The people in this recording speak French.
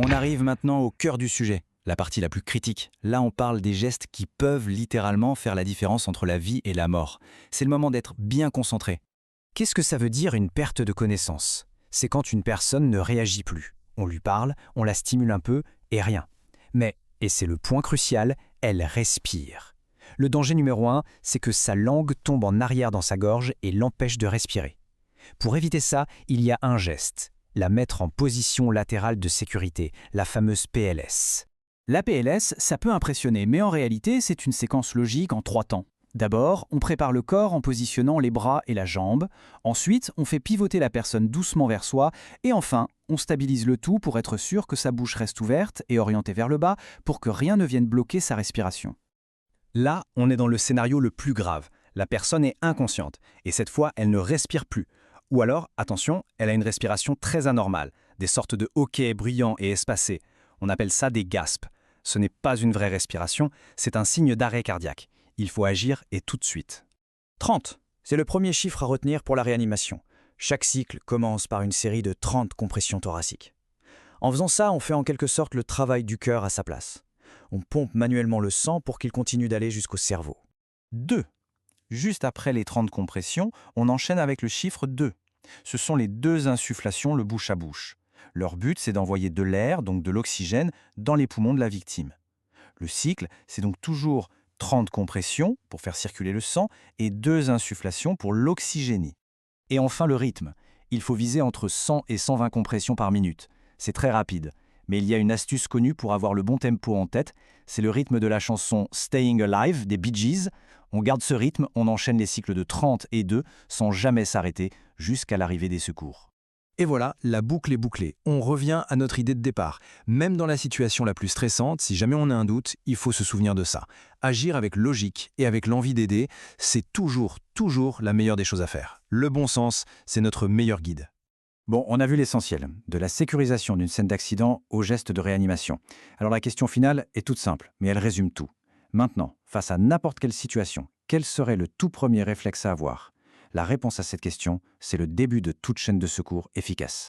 On arrive maintenant au cœur du sujet, la partie la plus critique. Là, on parle des gestes qui peuvent littéralement faire la différence entre la vie et la mort. C'est le moment d'être bien concentré. Qu'est-ce que ça veut dire une perte de connaissance? C'est quand une personne ne réagit plus. On lui parle, on la stimule un peu, et rien. Mais, et c'est le point crucial, elle respire. Le danger numéro 1, c'est que sa langue tombe en arrière dans sa gorge et l'empêche de respirer. Pour éviter ça, il y a un geste, la mettre en position latérale de sécurité, la fameuse PLS. La PLS, ça peut impressionner, mais en réalité, c'est une séquence logique en 3 temps. D'abord, on prépare le corps en positionnant les bras et la jambe. Ensuite, on fait pivoter la personne doucement vers soi. Et enfin, on stabilise le tout pour être sûr que sa bouche reste ouverte et orientée vers le bas pour que rien ne vienne bloquer sa respiration. Là, on est dans le scénario le plus grave. La personne est inconsciente, et cette fois, elle ne respire plus. Ou alors, attention, elle a une respiration très anormale, des sortes de hoquets brillants et espacés. On appelle ça des gaspes. Ce n'est pas une vraie respiration, c'est un signe d'arrêt cardiaque. Il faut agir et tout de suite. 30, c'est le premier chiffre à retenir pour la réanimation. Chaque cycle commence par une série de 30 compressions thoraciques. En faisant ça, on fait en quelque sorte le travail du cœur à sa place. On pompe manuellement le sang pour qu'il continue d'aller jusqu'au cerveau. 2. Juste après les 30 compressions, on enchaîne avec le chiffre 2. Ce sont les 2 insufflations le bouche à bouche. Leur but, c'est d'envoyer de l'air, donc de l'oxygène, dans les poumons de la victime. Le cycle, c'est donc toujours 30 compressions pour faire circuler le sang et 2 insufflations pour l'oxygéner. Et enfin le rythme. Il faut viser entre 100 et 120 compressions par minute. C'est très rapide. Mais il y a une astuce connue pour avoir le bon tempo en tête. C'est le rythme de la chanson Staying Alive des Bee Gees. On garde ce rythme, on enchaîne les cycles de 30 et 2 sans jamais s'arrêter jusqu'à l'arrivée des secours. Et voilà, la boucle est bouclée. On revient à notre idée de départ. Même dans la situation la plus stressante, si jamais on a un doute, il faut se souvenir de ça. Agir avec logique et avec l'envie d'aider, c'est toujours la meilleure des choses à faire. Le bon sens, c'est notre meilleur guide. Bon, on a vu l'essentiel, de la sécurisation d'une scène d'accident au geste de réanimation. Alors la question finale est toute simple, mais elle résume tout. Maintenant, face à n'importe quelle situation, quel serait le tout premier réflexe à avoir? La réponse à cette question, c'est le début de toute chaîne de secours efficace.